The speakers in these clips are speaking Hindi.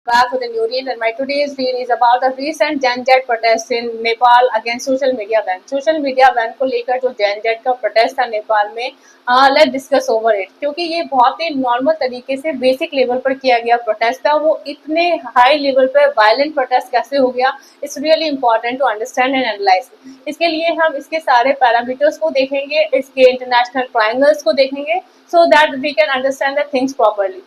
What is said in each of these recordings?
Back with a new reel, and my today's reel is about the recent Gen Z protest in Nepal against social media ban. Social media ban को लेकर जो Gen Z का protest था नेपाल में, let's discuss over it, क्योंकि ये बहुत ही नॉर्मल तरीके से बेसिक लेवल पर किया गया प्रोटेस्ट था। वो इतने हाई लेवल पर वायलेंट प्रोटेस्ट कैसे हो गया, it's really important to understand and analyse. इसके लिए हम इसके सारे पैरामीटर्स को देखेंगे, इसके इंटरनेशनल ट्रायंगल्स को देखेंगे, so that we can understand the things properly.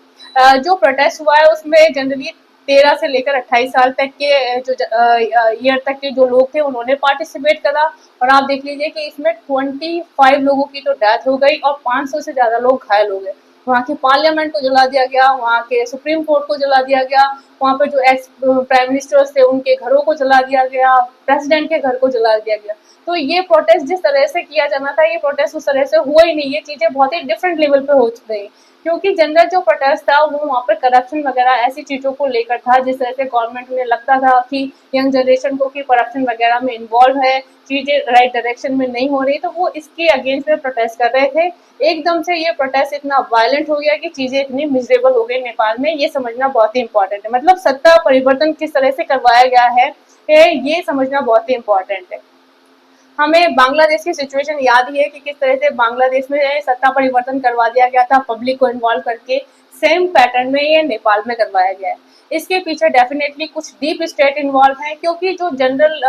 जो प्रोटेस्ट हुआ है उसमें जनरली 13 से लेकर 28 साल तक के जो ईयर तक के जो लोग थे उन्होंने पार्टिसिपेट करा। और आप देख लीजिए कि इसमें 25 लोगों की तो डेथ हो गई और 500 से ज्यादा लोग घायल हो गए। वहाँ के पार्लियामेंट को जला दिया गया, वहाँ के सुप्रीम कोर्ट को जला दिया गया, वहाँ पर जो एक्स प्राइम मिनिस्टर्स थे उनके घरों को जला दिया गया, प्रेसिडेंट के घर को जला दिया गया। तो ये प्रोटेस्ट जिस तरह से किया जाना था, ये प्रोटेस्ट उस तरह से हुआ ही नहीं। ये चीजें बहुत ही डिफरेंट लेवल पे हो चुकी हैं, क्योंकि जनरल जो प्रोटेस्ट था वो वहाँ पर करप्शन वगैरह ऐसी चीजों को लेकर था, जिस तरह से गवर्नमेंट में लगता था कि यंग जनरेशन को कि करप्शन वगैरह में इन्वॉल्व है, चीजें राइट डायरेक्शन में नहीं हो रही, तो वो इसके अगेंस्ट में प्रोटेस्ट कर रहे थे। एकदम से ये प्रोटेस्ट इतना वायलेंट हो गया कि चीजें इतनी मिजरेबल हो गई नेपाल में, ये समझना बहुत ही इंपॉर्टेंट है। मतलब सत्ता परिवर्तन किस तरह से करवाया गया है, ये समझना बहुत ही इंपॉर्टेंट है। हमें बांग्लादेश की सिचुएशन याद ही है कि किस तरह से बांग्लादेश में सत्ता परिवर्तन करवा दिया गया था पब्लिक को इन्वॉल्व करके। सेम पैटर्न में ये नेपाल में करवाया गया है। इसके पीछे डेफिनेटली कुछ डीप स्टेट इन्वॉल्व है, क्योंकि जो जनरल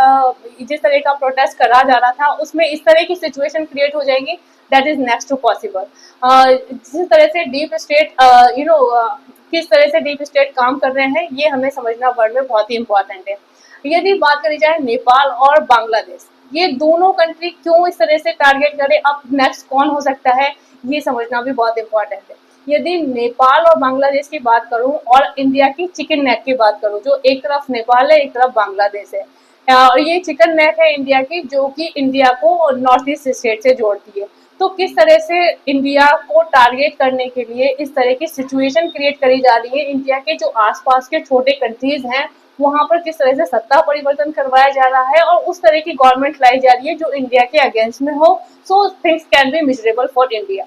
जिस तरह का प्रोटेस्ट करा जा रहा था उसमें इस तरह की सिचुएशन क्रिएट हो जाएगी, that is next to possible. जिस तरह से डीप स्टेट किस तरह से डीप स्टेट काम कर रहे हैं, ये हमें समझना वर्ल्ड में बहुत ही इंपॉर्टेंट है। यदि बात करी जाए नेपाल और बांग्लादेश, ये दोनों कंट्री क्यों इस तरह से टारगेट करे, अब नेक्स्ट कौन हो सकता है, ये समझना भी बहुत इंपॉर्टेंट है। यदि नेपाल और बांग्लादेश की बात करूं और इंडिया की चिकन नेक की बात करूं, जो एक तरफ नेपाल है एक तरफ बांग्लादेश है, और ये चिकन नेक है इंडिया की, जो कि इंडिया को नॉर्थ ईस्ट स्टेट से जोड़ती है। तो किस तरह से इंडिया को टारगेट करने के लिए इस तरह की सिचुएशन क्रिएट करी जा रही है, इंडिया के जो आसपास के छोटे कंट्रीज हैं वहां पर किस तरह से सत्ता परिवर्तन करवाया जा रहा है और उस तरह की गवर्नमेंट लाई जा रही है जो इंडिया के अगेंस्ट में हो, so things can be miserable for India.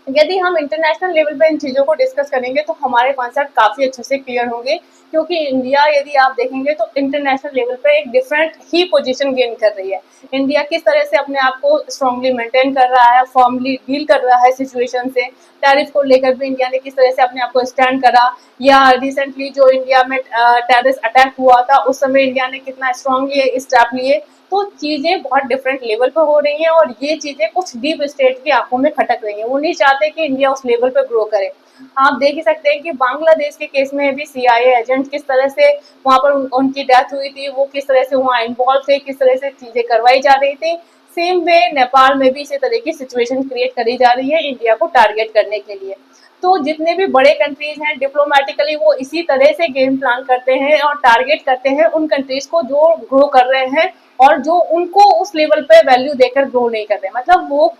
यदि हम इंटरनेशनल लेवल पे इन चीज़ों को डिस्कस करेंगे तो हमारे कॉन्सेप्ट काफ़ी अच्छे से क्लियर होंगे, क्योंकि इंडिया यदि आप देखेंगे तो इंटरनेशनल लेवल पे एक डिफरेंट ही पोजीशन गेन कर रही है। इंडिया किस तरह से अपने आप को स्ट्रांगली मेंटेन कर रहा है, फॉर्मली डील कर रहा है सिचुएशन से। टैरिफ को लेकर भी इंडिया ने किस तरह से अपने आप को स्टैंड करा, या रिसेंटली जो इंडिया में टेररिस्ट अटैक हुआ था उस समय इंडिया ने कितना स्ट्रांगली स्टेप लिए। तो चीजें बहुत डिफरेंट लेवल पर हो रही हैं और ये चीजें कुछ डीप स्टेट की आंखों में खटक रही हैं। वो नहीं चाहते कि इंडिया उस लेवल पर ग्रो करे। आप देख ही सकते हैं कि बांग्लादेश के केस में भी सीआईए एजेंट किस तरह से वहां पर उनकी डेथ हुई थी, वो किस तरह से वहाँ इन्वॉल्व थे, किस तरह से चीजें करवाई जा रही थी। सेम वे नेपाल में भी इसी तरह की सिचुएशन क्रिएट करी जा रही है इंडिया को टारगेट करने के लिए। तो जितने भी बड़े कंट्रीज हैं डिप्लोमेटिकली वो इसी तरह से गेम प्लान करते हैं और टारगेट करते हैं उन कंट्रीज को जो ग्रो कर रहे हैं और जो उनको उस लेवल पे वैल्यू देकर ग्रो नहीं कर रहे। मतलब वो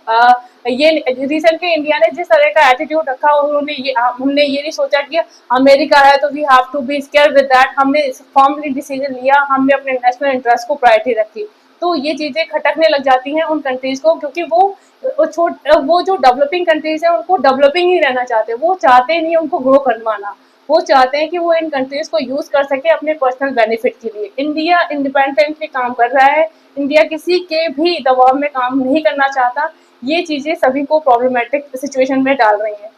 ये रिसेंटली इंडिया ने जिस तरह का एटीट्यूड रखा, हमने ये नहीं सोचा कि अमेरिका है तो we have to be scared with that. हमने फॉर्मली डिसीजन लिया, हमने अपने नेशनल इंटरेस्ट को प्रायोरिटी रखी। तो ये चीजें खटकने लग जाती हैं उन कंट्रीज को, क्योंकि वो जो डेवलपिंग कंट्रीज हैं उनको डेवलपिंग ही रहना चाहते हैं, वो चाहते नहीं उनको ग्रो करवाना। वो चाहते हैं कि वो इन कंट्रीज को यूज कर सके अपने पर्सनल बेनिफिट के लिए। इंडिया इंडिपेंडेंटली काम कर रहा है, इंडिया किसी के भी दबाव में काम नहीं करना चाहता। ये चीजें सभी को प्रॉब्लमेटिक सिचुएशन में डाल रही हैं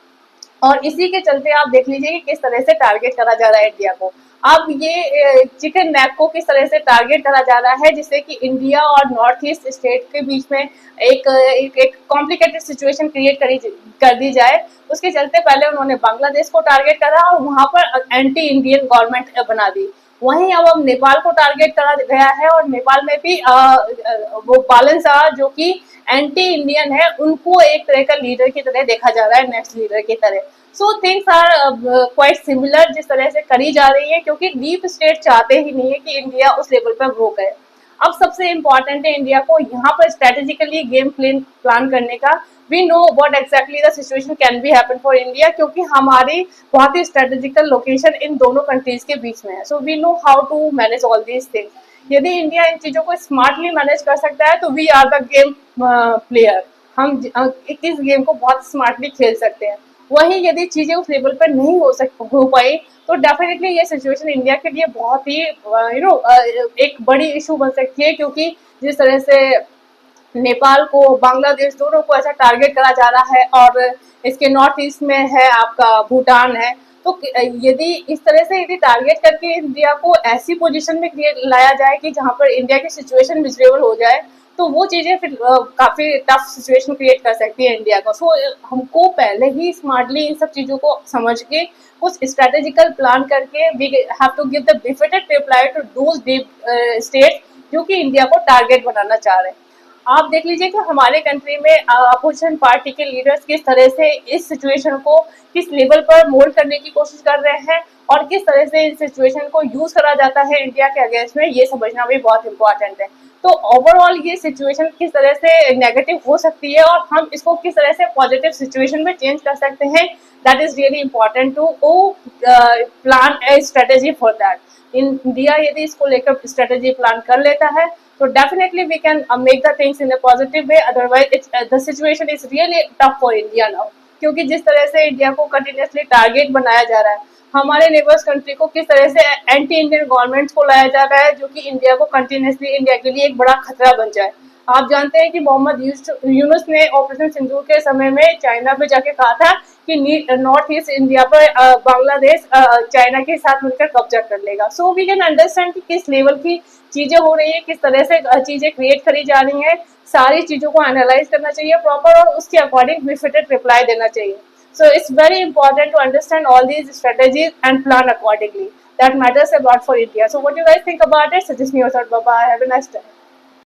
और इसी के चलते आप देख लीजिए कि किस तरह से टारगेट करा जा रहा है इंडिया को। अब ये चिकन नेक को किस तरह से टारगेट करा जा रहा है, जिससे कि इंडिया और नॉर्थ ईस्ट स्टेट के बीच में एक कॉम्प्लिकेटेड सिचुएशन क्रिएट कर दी जाए। उसके चलते पहले उन्होंने बांग्लादेश को टारगेट करा और वहां पर एंटी इंडियन गवर्नमेंट बना दी। वहीं अब नेपाल को टारगेट करा गया है और नेपाल में भी वो बालन शाह जो कि एंटी इंडियन है, उनको एक तरह का लीडर की तरह देखा जा रहा है, नेक्स्ट लीडर की तरह। So things are quite similar जिस तरह से करी जा रही है, क्योंकि डीप स्टेट चाहते ही नहीं है कि इंडिया उस लेवल पर ग्रो करे। अब सबसे इम्पोर्टेंट है इंडिया को यहाँ पर स्ट्रेटेजिकली गेम प्लान करने का। We know what exactly the situation can be happen for India, क्योंकि हमारी बहुत ही स्ट्रेटेजिकल लोकेशन इन दोनों कंट्रीज के बीच में है। So we know how to manage all these things. यदि इंडिया इन चीजों को स्मार्टली मैनेज कर सकता है तो we are the game player. हम इस गेम को बहुत स्मार्टली खेल सकते हैं। वहीं यदि चीजें उस लेवल पर नहीं हो पाई, तो डेफिनेटली ये सिचुएशन इंडिया के लिए बहुत ही एक बड़ी इशू बन सकती है, क्योंकि जिस तरह से नेपाल को, बांग्लादेश, दोनों को ऐसा टारगेट करा जा रहा है, और इसके नॉर्थ ईस्ट में है आपका भूटान है। तो यदि इस तरह से यदि टारगेट करके इंडिया को ऐसी पोजीशन में लाया जाए कि जहां पर इंडिया की सिचुएशन मिजरेबल हो जाए, तो वो चीजें फिर काफी टफ सिचुएशन क्रिएट कर सकती है इंडिया को। सो हमको पहले ही स्मार्टली इन सब चीजों को समझ के कुछ स्ट्रेटेजिकल प्लान करके we have to give the befitted reply to those state जो कि इंडिया को टारगेट बनाना चाह रहे हैं। आप देख लीजिए कि हमारे कंट्री में अपोजिशन पार्टी के लीडर्स किस तरह से इस सिचुएशन को किस लेवल पर मोल्ड करने की कोशिश कर रहे हैं, और किस तरह से इस सिचुएशन को यूज करा जाता है इंडिया के अगेंस्ट में, ये समझना भी बहुत इंपॉर्टेंट है। तो ओवरऑल ये सिचुएशन किस तरह से नेगेटिव हो सकती है और हम इसको किस तरह से पॉजिटिव सिचुएशन में चेंज कर सकते हैं, that is really important to plan a strategy for that. India यदि इसको लेकर स्ट्रेटेजी प्लान कर लेता है, तो definitely we can make the things in a positive way, otherwise the situation is really tough for India now, क्योंकि जिस तरह से इंडिया को कंटिन्यूसली टारगेट बनाया जा रहा है, हमारे नेबर्स कंट्री को किस तरह से एंटी इंडियन गवर्नमेंट्स को लाया जा रहा है, जो कि इंडिया को कंटिन्यूसली इंडिया के लिए एक बड़ा खतरा बन जाए। आप जानते हैं कि मोहम्मद यूनुस ने ऑपरेशन सिंदूर के समय में चाइना पे जाके कहा था कि नॉर्थ ईस्ट इंडिया पर बांग्लादेश चाइना के साथ मिलकर कब्जा कर लेगा। सो वी कैन अंडरस्टैंड कि किस लेवल की चीजें हो रही है, किस तरह से चीजें क्रिएट करी जा रही हैं। सारी चीजों को एनालाइज करना चाहिए प्रॉपर, और उसके अकॉर्डिंग बिफिटेड रिप्लाई देना चाहिए। So it's very important to understand all these strategies and plan accordingly. That matters a lot for India. So what do you guys think about it? Suggest me your thought. Bye bye. Have a nice day.